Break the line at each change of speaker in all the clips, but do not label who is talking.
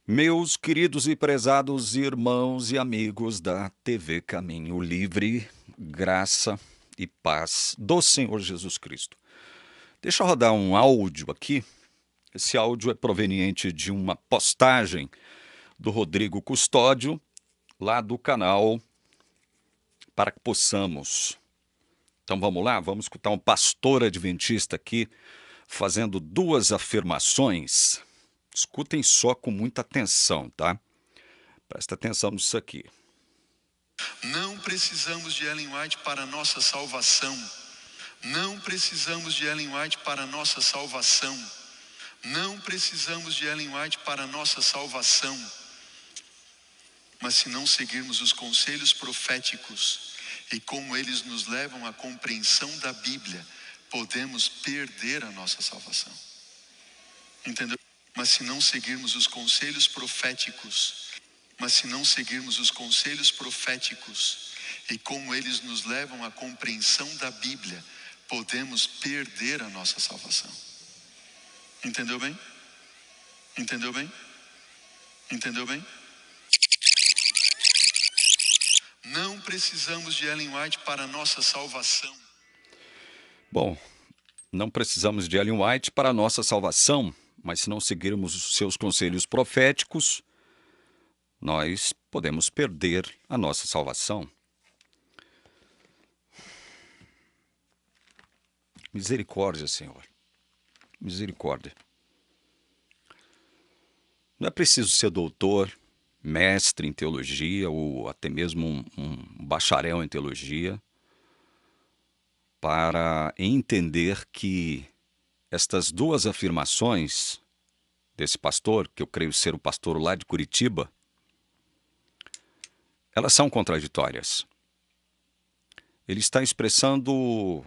Meus queridos e prezados irmãos e amigos da TV Caminho Livre, graça e paz do Senhor Jesus Cristo. Deixa eu rodar um áudio aqui. Esse áudio é proveniente de uma postagem do Rodrigo Custódio, lá do canal Para que Possamos. Então vamos lá, vamos escutar um pastor adventista aqui fazendo duas afirmações. Escutem só com muita atenção, tá? Presta atenção nisso aqui.
Não precisamos de Ellen White para a nossa salvação. Não precisamos de Ellen White para a nossa salvação. Não precisamos de Ellen White para a nossa salvação. Mas se não seguirmos os conselhos proféticos e como eles nos levam à compreensão da Bíblia, podemos perder a nossa salvação. Entendeu? Mas se não seguirmos os conselhos proféticos, e como eles nos levam à compreensão da Bíblia, podemos perder a nossa salvação. Entendeu bem? Entendeu bem? Entendeu bem? Não precisamos de Ellen White para a nossa salvação.
Bom, não precisamos de Ellen White para a nossa salvação, mas se não seguirmos os seus conselhos proféticos, nós podemos perder a nossa salvação. Misericórdia, Senhor. Misericórdia. Não é preciso ser doutor, mestre em teologia ou até mesmo um bacharel em teologia para entender que estas duas afirmações desse pastor, que eu creio ser o pastor lá de Curitiba, elas são contraditórias. Ele está expressando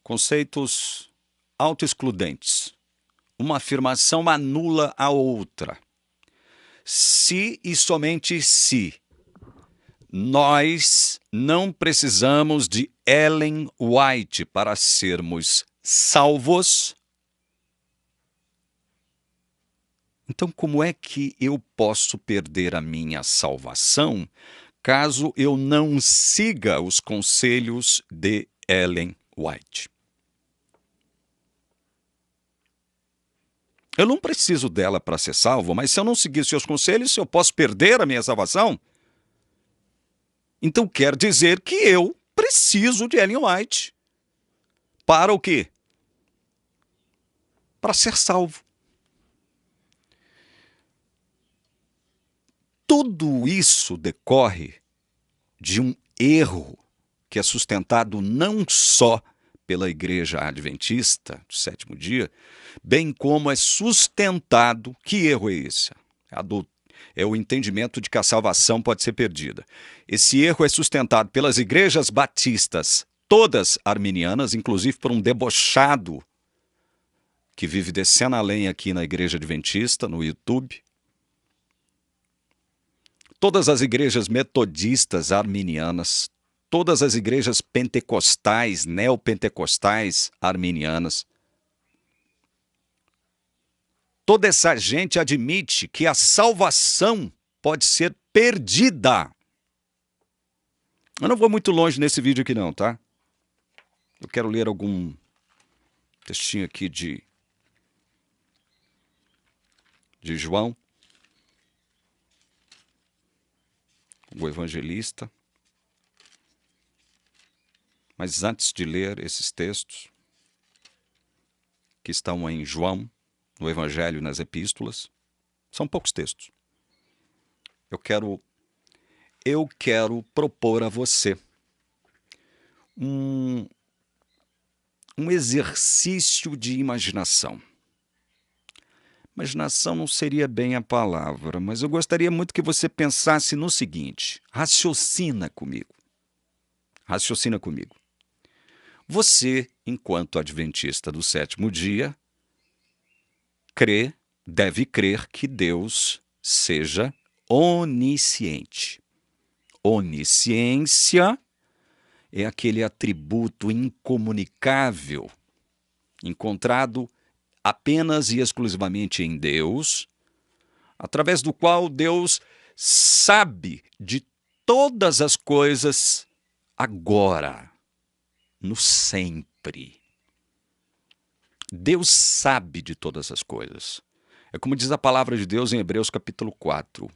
conceitos autoexcludentes. Uma afirmação anula a outra. Se e somente se nós não precisamos de Ellen White para sermos salvos, então como é que eu posso perder a minha salvação caso eu não siga os conselhos de Ellen White? Eu não preciso dela para ser salvo, mas se eu não seguir seus conselhos, eu posso perder a minha salvação? Então quer dizer que eu preciso de Ellen White. Para o quê? Para ser salvo. Tudo isso decorre de um erro que é sustentado não só pela Igreja Adventista do Sétimo Dia, bem como é sustentado. Que erro é esse? É o entendimento de que a salvação pode ser perdida. Esse erro é sustentado pelas igrejas batistas, todas arminianas, inclusive por um debochado que vive descendo a lenha aqui na Igreja Adventista, no YouTube. Todas as igrejas metodistas arminianas, todas as igrejas pentecostais, neopentecostais arminianas. Toda essa gente admite que a salvação pode ser perdida. Eu não vou muito longe nesse vídeo aqui não, tá? Eu quero ler algum textinho aqui de João, o evangelista. Mas antes de ler esses textos, que estão em João, no Evangelho e nas Epístolas, são poucos textos. Eu quero propor a você um exercício de imaginação. Imaginação não seria bem a palavra, mas eu gostaria muito que você pensasse no seguinte: raciocina comigo. Raciocina comigo. Você, enquanto adventista do sétimo dia, deve crer que Deus seja onisciente. Onisciência é aquele atributo incomunicável, encontrado apenas e exclusivamente em Deus, através do qual Deus sabe de todas as coisas agora, no sempre. Deus sabe de todas as coisas. É como diz a palavra de Deus em Hebreus capítulo 4.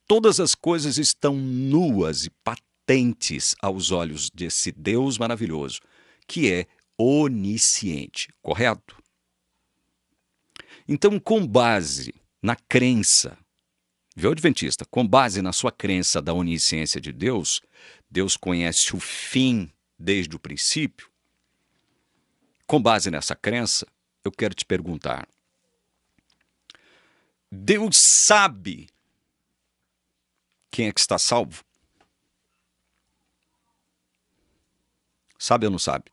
Todas as coisas estão nuas e patentes aos olhos desse Deus maravilhoso, que é onisciente, correto? Então, com base na crença, viu, Adventista? Com base na sua crença da onisciência de Deus, Deus conhece o fim desde o princípio. Com base nessa crença, eu quero te perguntar: Deus sabe quem é que está salvo? Sabe ou não sabe?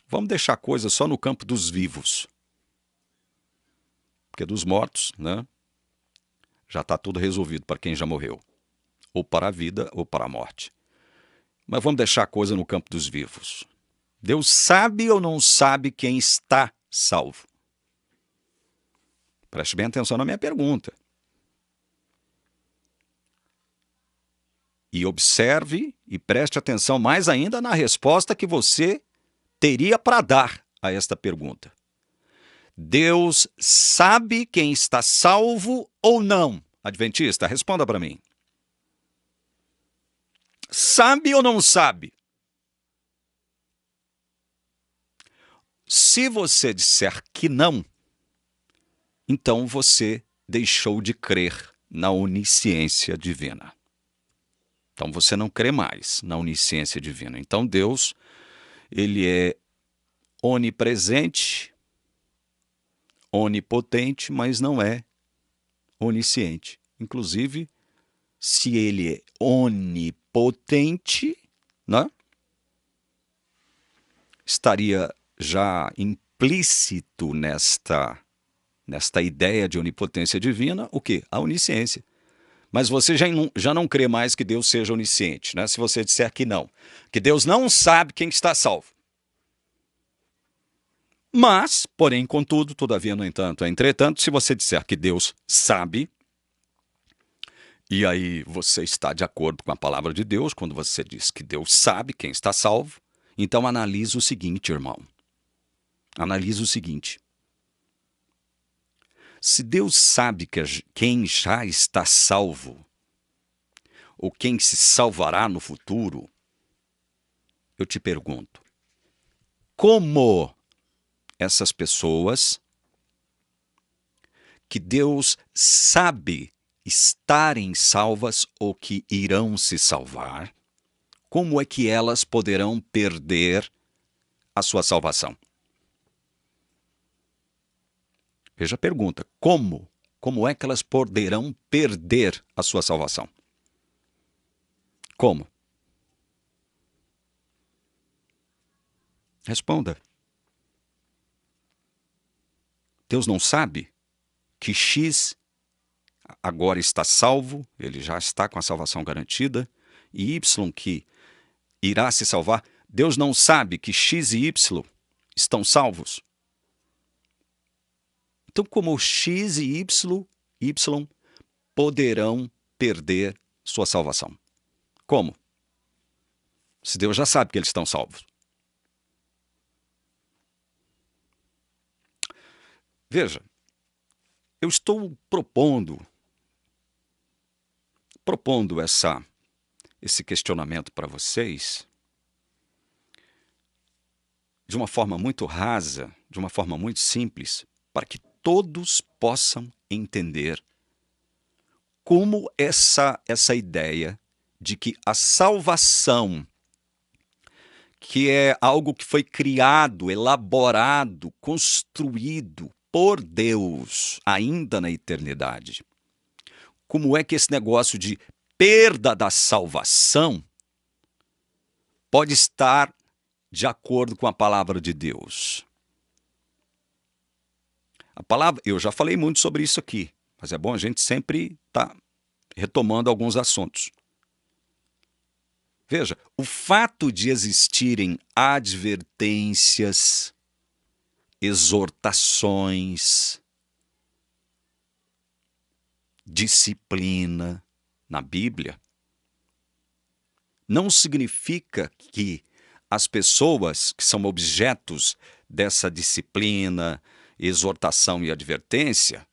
Vamos deixar a coisa só no campo dos vivos. Porque dos mortos, né? Já está tudo resolvido para quem já morreu. Ou para a vida ou para a morte. Mas vamos deixar a coisa no campo dos vivos. Deus sabe ou não sabe quem está salvo? Preste bem atenção na minha pergunta. E observe e preste atenção mais ainda na resposta que você teria para dar a esta pergunta. Deus sabe quem está salvo ou não? Adventista, responda para mim. Sabe ou não sabe? Se você disser que não, então você deixou de crer na onisciência divina. Então você não crê mais na onisciência divina. Então Deus, ele é onipresente, onipotente, mas não é onisciente. Inclusive, se ele é onipotente, né, estaria já implícito nesta ideia de onipotência divina, o quê? A onisciência. Mas você já não crê mais que Deus seja onisciente, né? Se você disser que não, que Deus não sabe quem está salvo. Mas, porém, contudo, todavia, no entanto, entretanto, se você disser que Deus sabe, e aí você está de acordo com a palavra de Deus, quando você diz que Deus sabe quem está salvo, então analisa o seguinte, irmão. Analisa o seguinte. Se Deus sabe quem já está salvo, ou quem se salvará no futuro, eu te pergunto, como essas pessoas que Deus sabe estarem salvas ou que irão se salvar, como é que elas poderão perder a sua salvação? Veja a pergunta, como? Como é que elas poderão perder a sua salvação? Como? Responda. Deus não sabe que X agora está salvo, ele já está com a salvação garantida, e Y que irá se salvar. Deus não sabe que X e Y estão salvos? Então, como X e Y poderão perder sua salvação? Como? Se Deus já sabe que eles estão salvos. Veja, eu estou propondo esse questionamento para vocês de uma forma muito rasa, de uma forma muito simples, para que todos possam entender como essa ideia de que a salvação, que é algo que foi criado, elaborado, construído por Deus ainda na eternidade, como é que esse negócio de perda da salvação pode estar de acordo com a palavra de Deus? A palavra, eu já falei muito sobre isso aqui, mas é bom a gente sempre estar retomando alguns assuntos. Veja, o fato de existirem advertências exortações, disciplina na Bíblia, não significa que as pessoas que são objetos dessa disciplina, exortação e advertência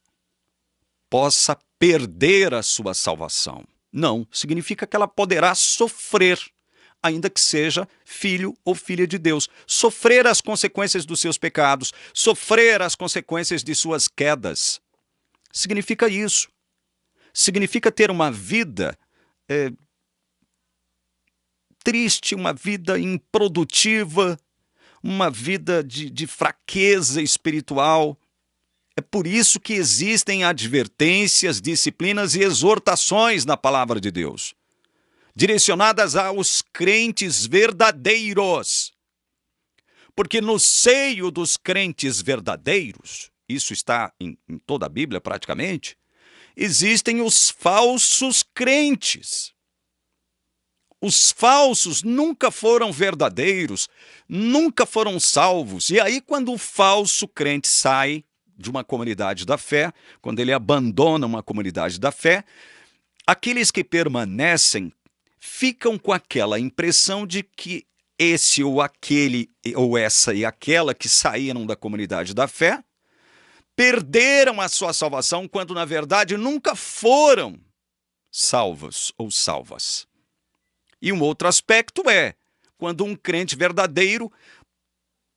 possa perder a sua salvação. Não, significa que ela poderá sofrer, ainda que seja filho ou filha de Deus. Sofrer as consequências dos seus pecados, sofrer as consequências de suas quedas. Significa isso. Significa ter uma vida triste, uma vida improdutiva, uma vida de fraqueza espiritual. É por isso que existem advertências, disciplinas e exortações na palavra de Deus, direcionadas aos crentes verdadeiros. Porque no seio dos crentes verdadeiros, isso está em toda a Bíblia praticamente, existem os falsos crentes. Os falsos nunca foram verdadeiros, nunca foram salvos. E aí, quando o falso crente sai de uma comunidade da fé, quando ele abandona uma comunidade da fé, aqueles que permanecem ficam com aquela impressão de que esse ou aquele, ou essa e aquela que saíram da comunidade da fé, perderam a sua salvação, quando na verdade nunca foram salvos ou salvas. E um outro aspecto é quando um crente verdadeiro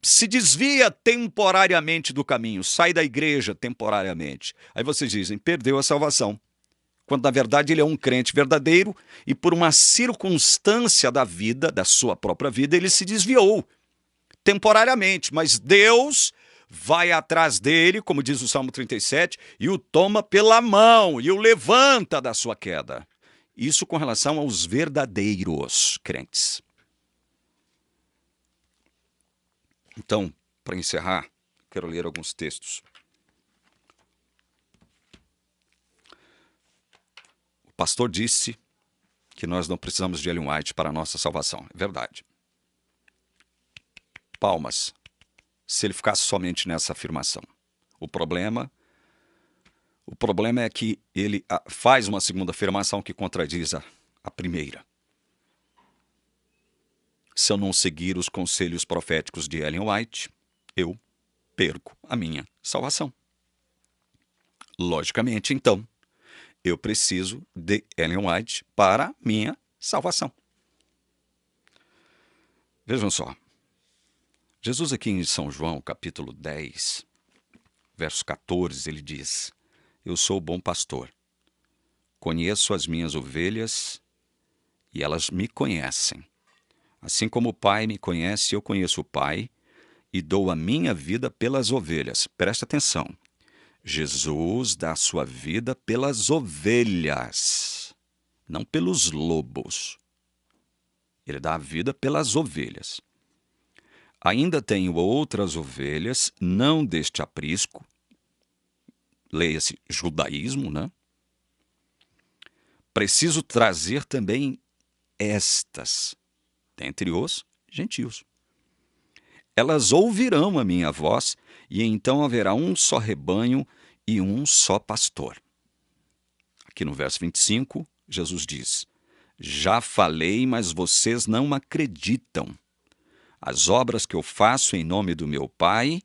se desvia temporariamente do caminho, sai da igreja temporariamente. Aí vocês dizem, perdeu a salvação. Quando na verdade ele é um crente verdadeiro e por uma circunstância da vida, da sua própria vida, ele se desviou temporariamente. Mas Deus vai atrás dele, como diz o Salmo 37, e o toma pela mão e o levanta da sua queda. Isso com relação aos verdadeiros crentes. Então, para encerrar, quero ler alguns textos. O pastor disse que nós não precisamos de Ellen White para a nossa salvação. É verdade. Palmas, se ele ficasse somente nessa afirmação. O problema é que ele faz uma segunda afirmação que contradiz a primeira. Se eu não seguir os conselhos proféticos de Ellen White, eu perco a minha salvação. Logicamente, então, eu preciso de Ellen White para minha salvação. Vejam só. Jesus aqui em São João, capítulo 10, verso 14, ele diz: eu sou o bom pastor. Conheço as minhas ovelhas e elas me conhecem. Assim como o Pai me conhece, eu conheço o Pai e dou a minha vida pelas ovelhas. Presta atenção. Jesus dá a sua vida pelas ovelhas, não pelos lobos. Ele dá a vida pelas ovelhas. Ainda tenho outras ovelhas, não deste aprisco, leia-se judaísmo, né? Preciso trazer também estas, dentre os gentios. Elas ouvirão a minha voz, e então haverá um só rebanho e um só pastor. Aqui no verso 25, Jesus diz: já falei, mas vocês não acreditam. As obras que eu faço em nome do meu Pai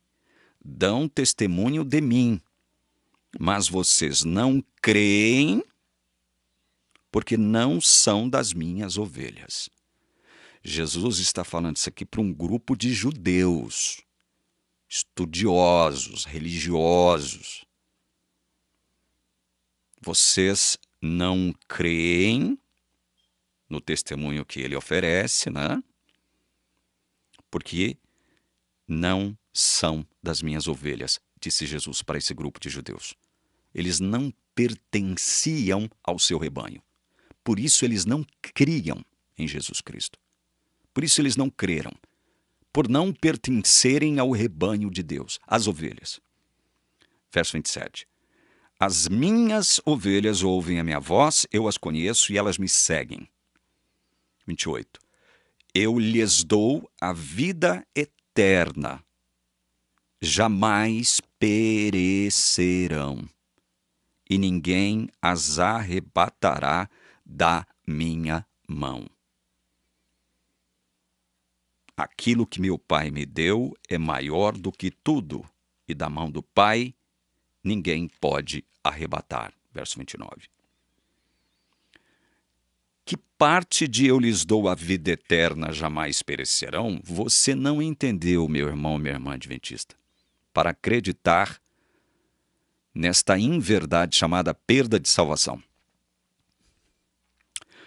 dão testemunho de mim, mas vocês não creem porque não são das minhas ovelhas. Jesus está falando isso aqui para um grupo de judeus, estudiosos, religiosos. Vocês não creem no testemunho que ele oferece, né? Porque não são das minhas ovelhas, disse Jesus para esse grupo de judeus. Eles não pertenciam ao seu rebanho. Por isso eles não criam em Jesus Cristo. Por isso eles não creram. Por não pertencerem ao rebanho de Deus, as ovelhas. Verso 27. As minhas ovelhas ouvem a minha voz, eu as conheço e elas me seguem. 28. Eu lhes dou a vida eterna. jamais perecerão, e ninguém as arrebatará da minha mão. Aquilo que meu Pai me deu é maior do que tudo, e da mão do Pai ninguém pode arrebatar. Verso 29. Que parte de eu lhes dou a vida eterna jamais perecerão, você não entendeu, meu irmão, minha irmã adventista, para acreditar nesta inverdade chamada perda de salvação.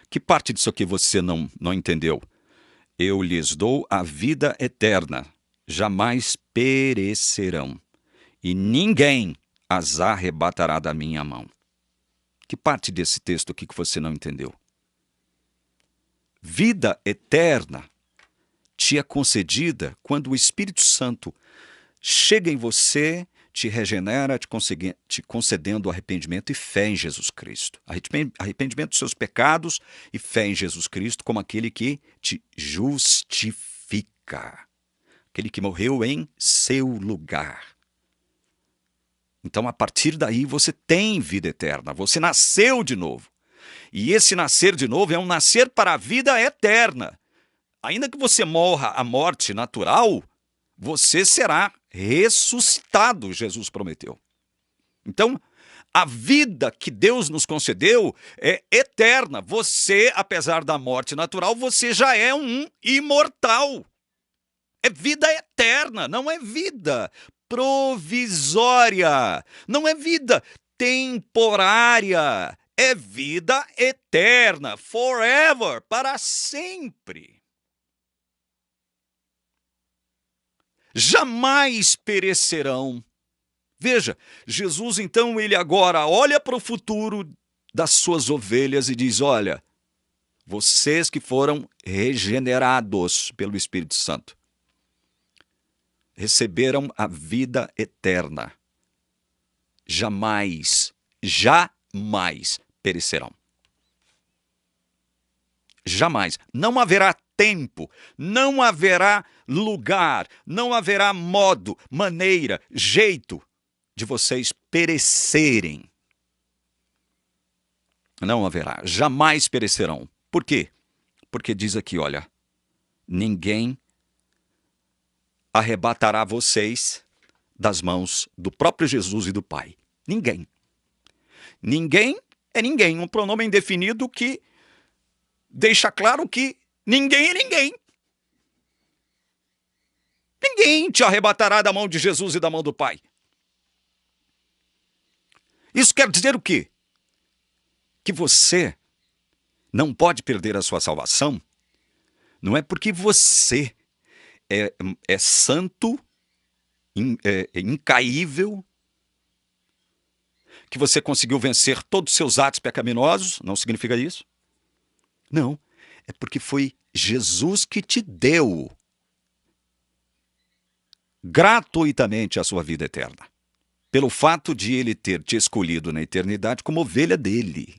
Que parte disso aqui você não entendeu? Eu lhes dou a vida eterna, jamais perecerão, e ninguém as arrebatará da minha mão. Que parte desse texto aqui que você não entendeu? Vida eterna te é concedida quando o Espírito Santo chega em você, te regenera, te concedendo arrependimento e fé em Jesus Cristo. Arrependimento dos seus pecados e fé em Jesus Cristo como aquele que te justifica. Aquele que morreu em seu lugar. Então, a partir daí, você tem vida eterna. Você nasceu de novo. E esse nascer de novo é um nascer para a vida eterna. Ainda que você morra a morte natural, você será ressuscitado, Jesus prometeu. Então, a vida que Deus nos concedeu é eterna. Você, apesar da morte natural, você já é um imortal. É vida eterna, não é vida provisória, não é vida temporária. É vida eterna, forever, para sempre. Jamais perecerão. Veja, Jesus então, ele agora olha para o futuro das suas ovelhas e diz, olha, vocês que foram regenerados pelo Espírito Santo, receberam a vida eterna. Jamais perecerão. Jamais. Não haverá tempo, não haverá lugar, não haverá modo, maneira, jeito de vocês perecerem. Não haverá. Jamais perecerão. Por quê? Porque diz aqui, olha, ninguém arrebatará vocês das mãos do próprio Jesus e do Pai. Ninguém. Ninguém é ninguém, um pronome indefinido que deixa claro que ninguém é ninguém. Ninguém te arrebatará da mão de Jesus e da mão do Pai. Isso quer dizer o quê? Que você não pode perder a sua salvação, não é porque você é santo, incaível, que você conseguiu vencer todos os seus atos pecaminosos, não significa isso. Não, é porque foi Jesus que te deu gratuitamente a sua vida eterna, pelo fato de ele ter te escolhido na eternidade como ovelha dele.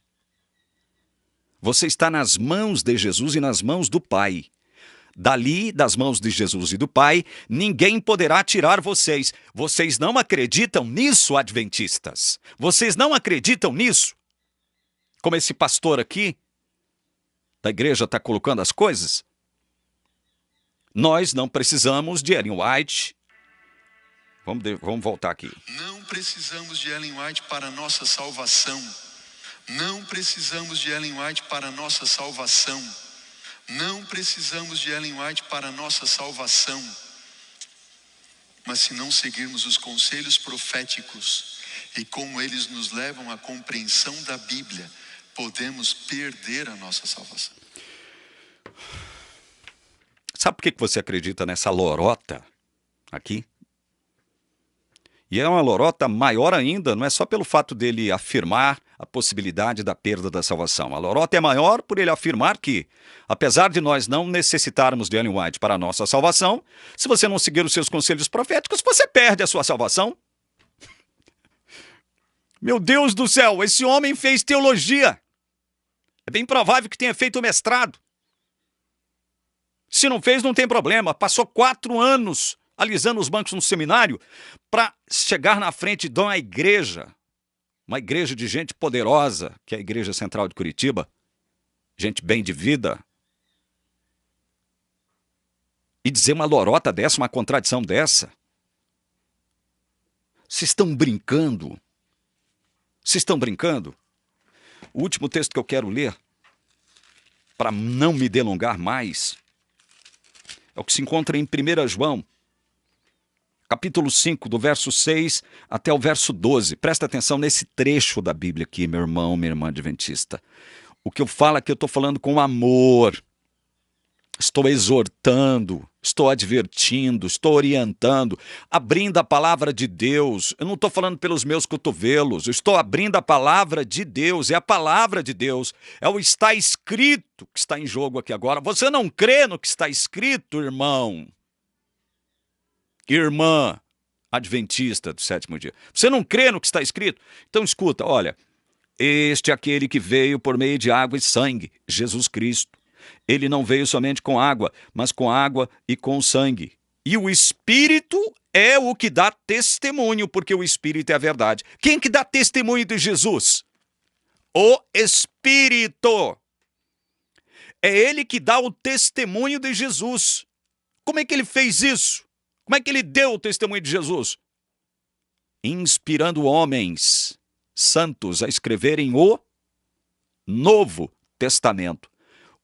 Você está nas mãos de Jesus e nas mãos do Pai. Dali, das mãos de Jesus e do Pai, ninguém poderá tirar vocês. Vocês não acreditam nisso, adventistas? Vocês não acreditam nisso? Como esse pastor aqui da igreja está colocando as coisas? Nós não precisamos de Ellen White. Vamos voltar aqui.
Não precisamos de Ellen White para a nossa salvação. Não precisamos de Ellen White para a nossa salvação. Não precisamos de Ellen White para a nossa salvação. Mas se não seguirmos os conselhos proféticos e como eles nos levam à compreensão da Bíblia, podemos perder a nossa salvação.
Sabe por que você acredita nessa lorota aqui? E é uma lorota maior ainda, não é só pelo fato dele afirmar a possibilidade da perda da salvação. A lorota é maior por ele afirmar que, apesar de nós não necessitarmos de Ellen White para a nossa salvação, se você não seguir os seus conselhos proféticos, você perde a sua salvação. Meu Deus do céu, esse homem fez teologia. É bem provável que tenha feito mestrado. Se não fez, não tem problema. Passou 4 anos alisando os bancos no seminário, para chegar na frente de uma igreja de gente poderosa, que é a Igreja Central de Curitiba, gente bem de vida, e dizer uma lorota dessa, uma contradição dessa? Vocês estão brincando? Vocês estão brincando? O último texto que eu quero ler, para não me delongar mais, é o que se encontra em 1 João, capítulo 5, do verso 6 até o verso 12. Presta atenção nesse trecho da Bíblia aqui, meu irmão, minha irmã adventista. O que eu falo aqui, eu estou falando com amor. Estou exortando, estou advertindo, estou orientando, abrindo a palavra de Deus. Eu não estou falando pelos meus cotovelos, eu estou abrindo a palavra de Deus. É a palavra de Deus, é o está escrito que está em jogo aqui agora. Você não crê no que está escrito, irmão? Irmã adventista do sétimo dia. Você não crê no que está escrito? Então escuta, olha, este é aquele que veio por meio de água e sangue, Jesus Cristo. Ele não veio somente com água, mas com água e com sangue. E o Espírito é o que dá testemunho, porque o Espírito é a verdade. Quem que dá testemunho de Jesus? O Espírito. É ele que dá o testemunho de Jesus. Como é que ele fez isso? Como é que ele deu o testemunho de Jesus? Inspirando homens santos a escreverem o Novo Testamento.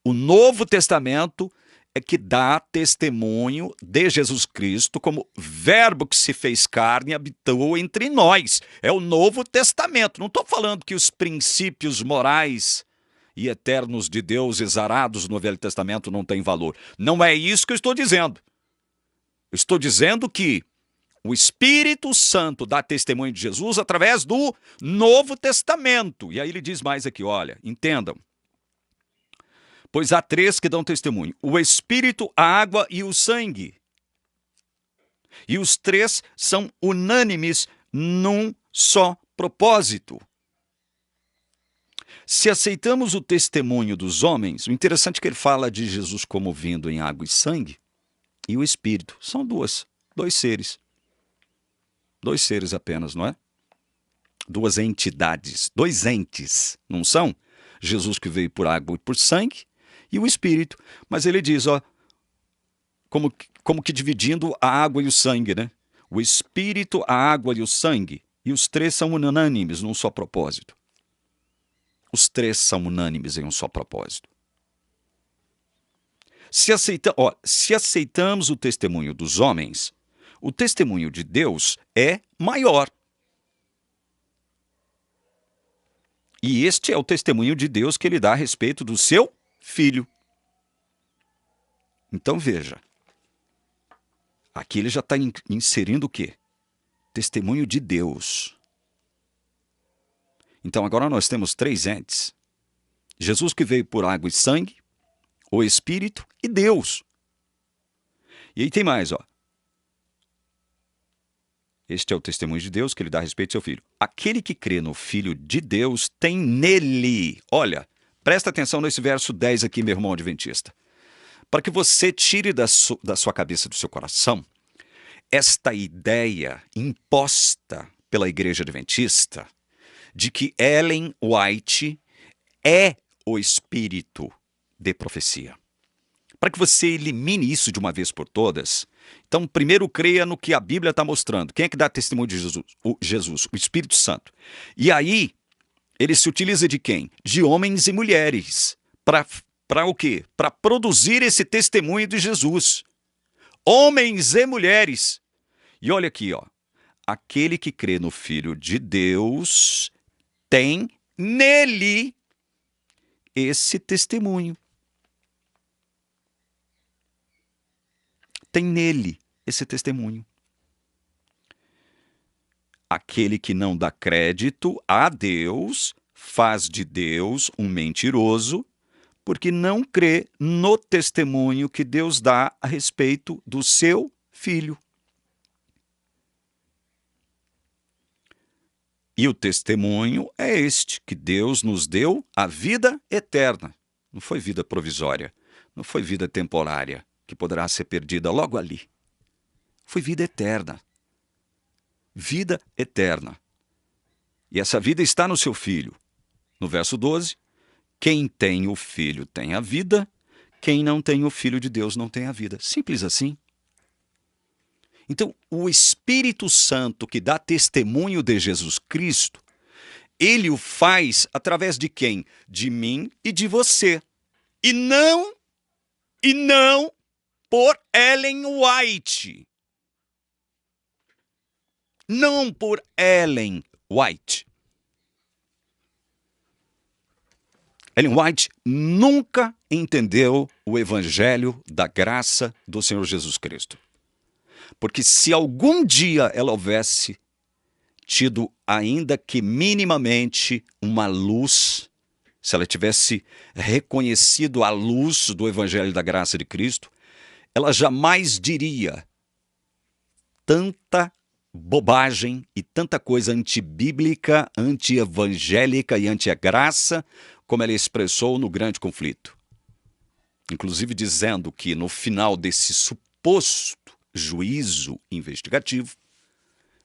O Novo Testamento é que dá testemunho de Jesus Cristo como verbo que se fez carne e habitou entre nós. É o Novo Testamento. Não estou falando que os princípios morais e eternos de Deus exarados no Velho Testamento não têm valor. Não é isso que eu estou dizendo. Eu estou dizendo que o Espírito Santo dá testemunho de Jesus através do Novo Testamento. E aí ele diz mais aqui, olha, entendam. Pois há três que dão testemunho: o Espírito, a água e o sangue. E os três são unânimes num só propósito. Se aceitamos o testemunho dos homens, o interessante é que ele fala de Jesus como vindo em água e sangue, e o Espírito. São dois seres. Dois seres apenas, não é? Duas entidades, dois entes, não são? Jesus que veio por água e por sangue, e o Espírito. Mas ele diz, ó, como que dividindo a água e o sangue, né? O Espírito, a água e o sangue. E os três são unânimes num só propósito. Os três são unânimes em um só propósito. Se aceitamos o testemunho dos homens, o testemunho de Deus é maior. E este é o testemunho de Deus que ele dá a respeito do seu Filho. Então veja, aqui ele já está inserindo o quê? Testemunho de Deus. Então agora nós temos três entes. Jesus que veio por água e sangue, o Espírito e Deus. E aí tem mais, ó. Este é o testemunho de Deus que ele dá a respeito do seu Filho. Aquele que crê no Filho de Deus tem nele. Olha, presta atenção nesse verso 10 aqui, meu irmão adventista. Para que você tire da sua cabeça, do seu coração, esta ideia imposta pela Igreja Adventista de que Ellen White é o espírito de profecia. Para que você elimine isso de uma vez por todas, então primeiro creia no que a Bíblia está mostrando. Quem é que dá testemunho de Jesus? O Espírito Santo. E aí, ele se utiliza de quem? De homens e mulheres. Para o quê? Para produzir esse testemunho de Jesus. Homens e mulheres. E olha aqui, ó. Aquele que crê no Filho de Deus tem nele esse testemunho. Tem nele esse testemunho. Aquele que não dá crédito a Deus faz de Deus um mentiroso, porque não crê no testemunho que Deus dá a respeito do seu Filho. E o testemunho é este, que Deus nos deu a vida eterna. Não foi vida provisória, não foi vida temporária, que poderá ser perdida logo ali. foi vida eterna. Vida eterna. E essa vida está no seu Filho. No verso 12, quem tem o Filho tem a vida, quem não tem o Filho de Deus não tem a vida. Simples assim. Então, o Espírito Santo que dá testemunho de Jesus Cristo, ele o faz através de quem? De mim e de você. E não por Ellen White. Não por Ellen White. Ellen White nunca entendeu o evangelho da graça do Senhor Jesus Cristo. Porque se algum dia ela houvesse tido ainda que minimamente uma luz, se ela tivesse reconhecido a luz do evangelho da graça de Cristo, ela jamais diria tanta bobagem e tanta coisa antibíblica, anti-evangélica e anti-graça como ela expressou no grande conflito. Inclusive dizendo que no final desse suposto juízo investigativo,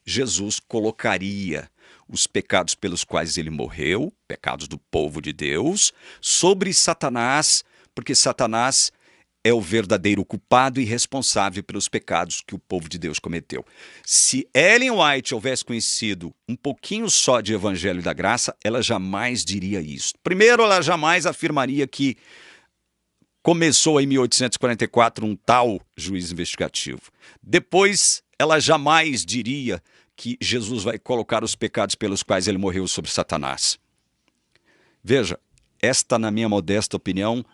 Jesus colocaria os pecados pelos quais ele morreu, pecados do povo de Deus, sobre Satanás, porque Satanás é o verdadeiro culpado e responsável pelos pecados que o povo de Deus cometeu. Se Ellen White houvesse conhecido um pouquinho só de Evangelho da Graça, ela jamais diria isso. Primeiro, ela jamais afirmaria que começou em 1844 um tal juízo investigativo. Depois, ela jamais diria que Jesus vai colocar os pecados pelos quais ele morreu sobre Satanás. Veja, esta, na minha modesta opinião,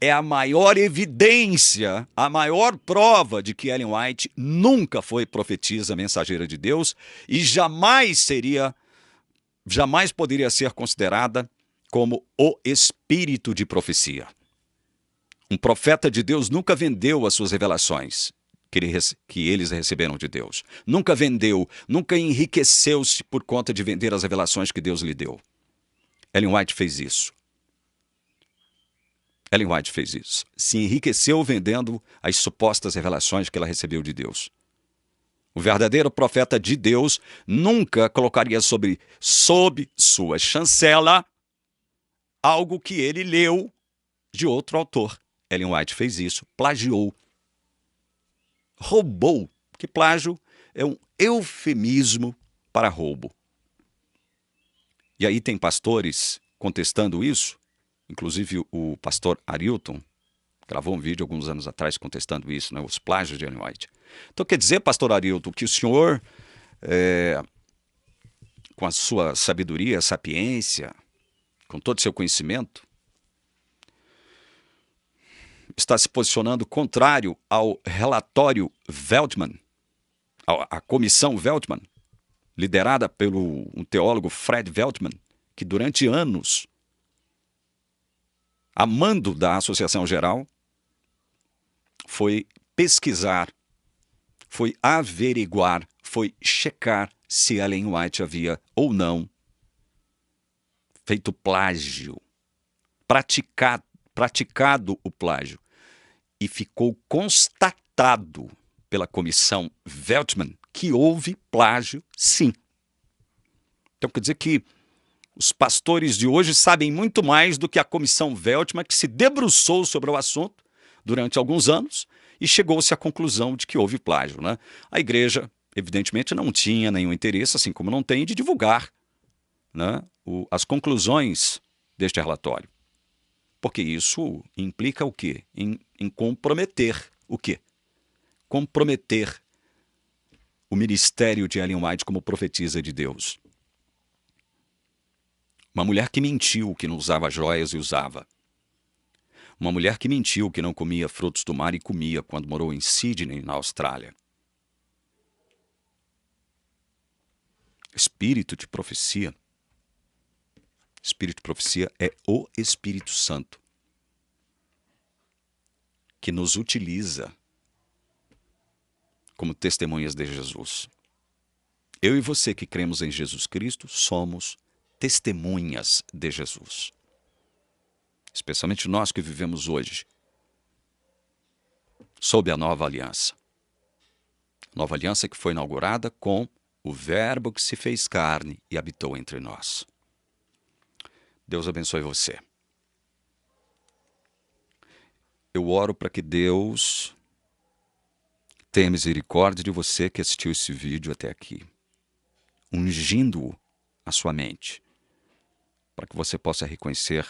é a maior evidência, a maior prova de que Ellen White nunca foi profetisa mensageira de Deus e jamais poderia ser considerada como o espírito de profecia. Um profeta de Deus nunca vendeu as suas revelações que eles receberam de Deus. Nunca vendeu, nunca enriqueceu-se por conta de vender as revelações que Deus lhe deu. Ellen White fez isso. Ellen White fez isso. Se enriqueceu vendendo as supostas revelações que ela recebeu de Deus. O verdadeiro profeta de Deus nunca colocaria sob sua chancela algo que ele leu de outro autor. Ellen White fez isso, plagiou. Roubou, que plágio é um eufemismo para roubo. E aí tem pastores contestando isso, inclusive o pastor Arilton gravou um vídeo alguns anos atrás contestando isso, né, os plágios de Ellen White. Então quer dizer, pastor Arilton, que o senhor, com a sua sabedoria, sapiência, com todo o seu conhecimento, está se posicionando contrário ao relatório Veltman, à comissão Veltman, liderada pelo um teólogo Fred Veltman, que durante anos, a mando da Associação Geral, foi pesquisar, foi averiguar, foi checar se Ellen White havia ou não feito plágio, praticado o plágio. E ficou constatado pela comissão Veltman que houve plágio, sim. Então quer dizer que os pastores de hoje sabem muito mais do que a comissão Veltman, que se debruçou sobre o assunto durante alguns anos e chegou-se à conclusão de que houve plágio, né? A igreja, evidentemente, não tinha nenhum interesse, assim como não tem, de divulgar, né, as conclusões deste relatório. Porque isso implica o quê? Em comprometer o quê? Comprometer o ministério de Ellen White como profetisa de Deus. Uma mulher que mentiu que não usava joias e usava. Uma mulher que mentiu que não comia frutos do mar e comia quando morou em Sydney, na Austrália. Espírito de profecia. Espírito de profecia é o Espírito Santo que nos utiliza como testemunhas de Jesus. Eu e você que cremos em Jesus Cristo somos testemunhas de Jesus. Especialmente nós que vivemos hoje sob a nova aliança. Nova aliança que foi inaugurada com o Verbo que se fez carne e habitou entre nós. Deus abençoe você. Eu oro para que Deus tenha misericórdia de você que assistiu esse vídeo até aqui, ungindo a sua mente, para que você possa reconhecer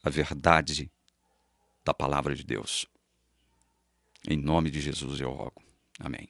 a verdade da palavra de Deus. Em nome de Jesus eu rogo. Amém.